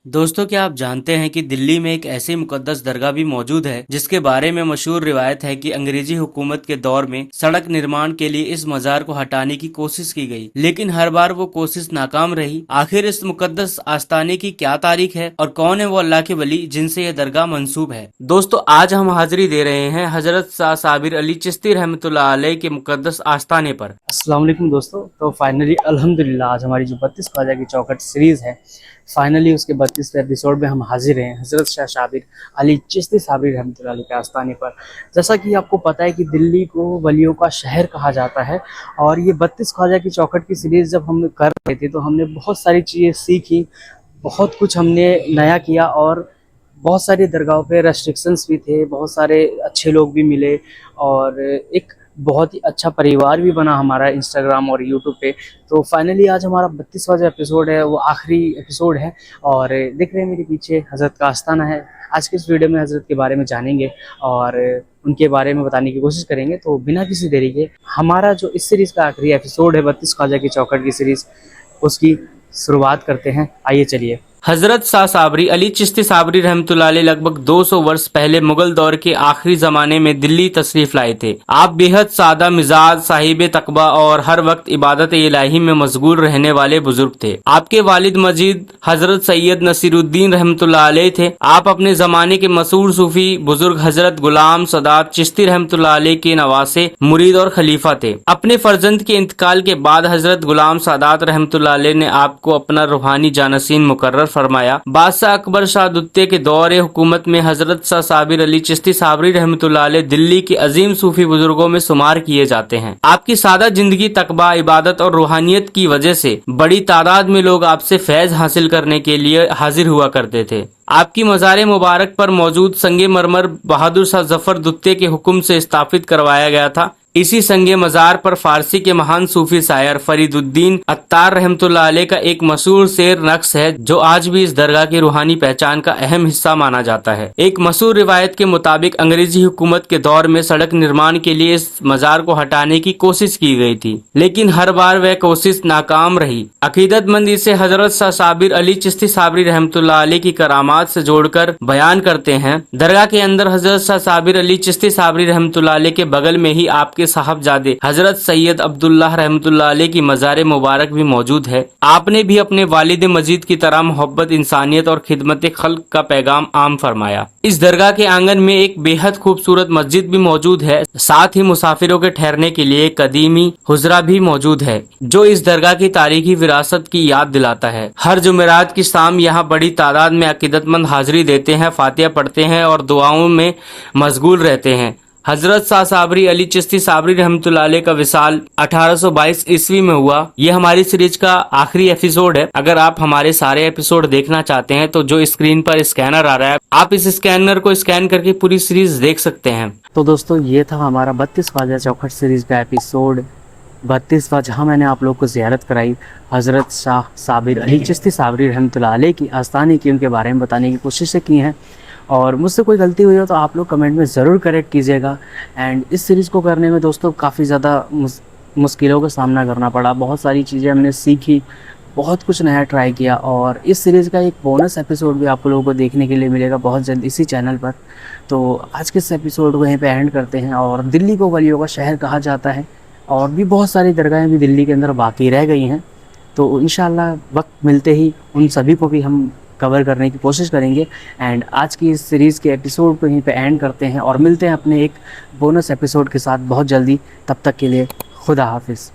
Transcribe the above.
दोस्तों, क्या आप जानते हैं कि दिल्ली में एक ऐसी मुकद्दस दरगाह भी मौजूद है जिसके बारे में मशहूर रिवायत है कि अंग्रेजी हुकूमत के दौर में सड़क निर्माण के लिए इस मजार को हटाने की कोशिश की गई, लेकिन हर बार वो कोशिश नाकाम रही। आखिर इस मुकद्दस आस्थाने की क्या तारीख है और कौन है वो अल्लाह के वली जिनसे यह दरगाह मंसूब है। दोस्तों, आज हम हाजिरी दे रहे हैं हजरत शाह साबिर अली चिश्ती रहमतुल्लाह अलैह के मुकद्दस आस्थाने पर। अस्सलाम वालेकुम दोस्तों। तो फाइनली अल्हम्दुलिल्लाह आज हमारी जो 32 ख्वाजा की चौखट सीरीज़ है, फाइनली उसके 32वें एपिसोड में हम हाजिर हैं हज़रत शाह साबिर अली चिश्ती साबिर रहमतुल्लाह अलैह के आस्थाने पर। जैसा कि आपको पता है कि दिल्ली को वलियों का शहर कहा जाता है, और ये 32 ख्वाजा की चौखट की सीरीज़ जब हम कर रहे थे तो हमने बहुत सारी चीज़ें सीखी, बहुत कुछ हमने नया किया, और बहुत सारी दरगाहों पे रेस्ट्रिक्शंस भी थे, बहुत सारे अच्छे लोग भी मिले, और एक बहुत ही अच्छा परिवार भी बना हमारा इंस्टाग्राम और यूट्यूब पे। तो फाइनली आज हमारा 32वां जो एपिसोड है वो आखिरी एपिसोड है, और देख रहे हैं मेरे पीछे हज़रत का आस्थाना है। आज के इस वीडियो में हज़रत के बारे में जानेंगे और उनके बारे में बताने की कोशिश करेंगे। तो बिना किसी देरी के हमारा जो इस सीरीज़ का आखिरी एपिसोड है 32 ख्वाजा की चौखट की सीरीज़, उसकी शुरुआत करते हैं। आइए चलिए। हजरत शाह साबरी अली चिश्ती साबरी रहमतुल्लाह अलैह लगभग 200 वर्ष पहले मुगल दौर के आखिरी जमाने में दिल्ली तशरीफ लाए थे। आप बेहद सादा मिजाज, साहिब तकबा और हर वक्त इबादत इलाही में मशगूल रहने वाले बुजुर्ग थे। आपके वालिद मजीद हजरत सैयद नसीरुद्दीन रहमतुल्लाह अलैह थे। आप अपने जमाने के मशहूर सूफी बुजुर्ग हजरत गुलाम सदात चिश्ती रहमतुल्लाह अलैह के नवासे, मुरीद और खलीफा थे। अपने फर्जंद के इंतकाल के बाद हजरत गुलाम सदात रहमतुल्लाह अलैह ने आपको अपना रूहानी जानसीन मुकर्रर फरमाया। बादशाह अकबर शाह दुत्ते के दौरे हुकूमत में हजरत शाह साबिर अली चिश्ती साबरी रहमतुल्लाह अलैह दिल्ली के अजीम सूफी बुजुर्गों में शुमार किए जाते हैं। आपकी सादा जिंदगी, तकबा, इबादत और रूहानियत की वजह से बड़ी तादाद में लोग आपसे फैज हासिल करने के लिए हाजिर हुआ करते थे। आपकी मज़ार मुबारक पर मौजूद संगे मरमर बहादुर शाह जफर दुत्ते के हुक्म से स्थापित करवाया गया था। इसी संगे मज़ार पर फारसी के महान सूफी शायर फरीदुद्दीन अत्तार रहमतुल्लाह अलैह का एक मशहूर शेर नक्श है, जो आज भी इस दरगाह की रूहानी पहचान का अहम हिस्सा माना जाता है। एक मशहूर रिवायत के मुताबिक अंग्रेजी हुकूमत के दौर में सड़क निर्माण के लिए इस मज़ार को हटाने की कोशिश की गई थी, लेकिन हर बार वह कोशिश नाकाम रही। अकीदतमंद इसे हजरत शाह साबिर अली चिश्ती साबरी रहमतुल्लाह अलैह की करामात से जोड़कर बयान करते हैं। दरगाह के अंदर हजरत शाह साबिर अली चिश्ती साबरी रहमतुल्लाह अलैह के बगल में ही आपके साहबजादे हजरत सैयद अब्दुल्लाह रहमतुल्लाह अलैह की मज़ार मुबारक भी मौजूद है। आपने भी अपने वालिद मजीद की तरह मोहब्बत, इंसानियत और खिदमत खल्क का पैगाम आम फरमाया। इस दरगाह के आंगन में एक बेहद खूबसूरत मस्जिद भी मौजूद है। साथ ही मुसाफिरों के ठहरने के लिए कदीमी हुजरा भी मौजूद है, जो इस दरगाह की तारीखी विरासत की याद दिलाता है। हर जुमेरात की शाम यहाँ बड़ी तादाद में अकीदतमंद हाजिरी देते हैं, फातिहा पढ़ते हैं और दुआओं में मशगूल रहते हैं। हजरत शाह साबरी अली चिश्ती साबरी रहमतुल्लाह अलैह का विसाल 1822 ईस्वी में हुआ। ये हमारी सीरीज का आखिरी एपिसोड है। अगर आप हमारे सारे एपिसोड देखना चाहते हैं तो जो स्क्रीन पर स्कैनर आ रहा है, आप इस स्कैनर को स्कैन करके पूरी सीरीज देख सकते हैं। तो दोस्तों, ये था हमारा 32 ख्वाजा चौखट सीरीज़ का एपिसोड 32वां, जहाँ मैंने आप लोग को ज़ियारत कराई हज़रत शाह साबिर अली चिश्ती साबरी रहमतुल्लाह अलैह की आस्थाने की, उनके बारे में बताने की कोशिशें की हैं। और मुझसे कोई गलती हुई हो तो आप लोग कमेंट में ज़रूर करेक्ट कीजिएगा। एंड इस सीरीज़ को करने में दोस्तों काफ़ी ज़्यादा मुश्किलों का सामना करना पड़ा, बहुत सारी चीज़ें हमने सीखी, बहुत कुछ नया ट्राई किया, और इस सीरीज़ का एक बोनस एपिसोड भी आप लोगों को देखने के लिए मिलेगा बहुत जल्द इसी चैनल पर। तो आज के इस एपिसोड को यहीं पे एंड करते हैं। और दिल्ली को वलियों का शहर कहा जाता है, और भी बहुत सारी दरगाहें भी दिल्ली के अंदर बाकी रह गई हैं। तो इंशाल्लाह वक्त मिलते ही उन सभी को भी हम कवर करने की कोशिश करेंगे। एंड आज की इस सीरीज़ के एपिसोड को यहीं पे एंड करते हैं और मिलते हैं अपने एक बोनस एपिसोड के साथ बहुत जल्दी। तब तक के लिए खुदा हाफिज़।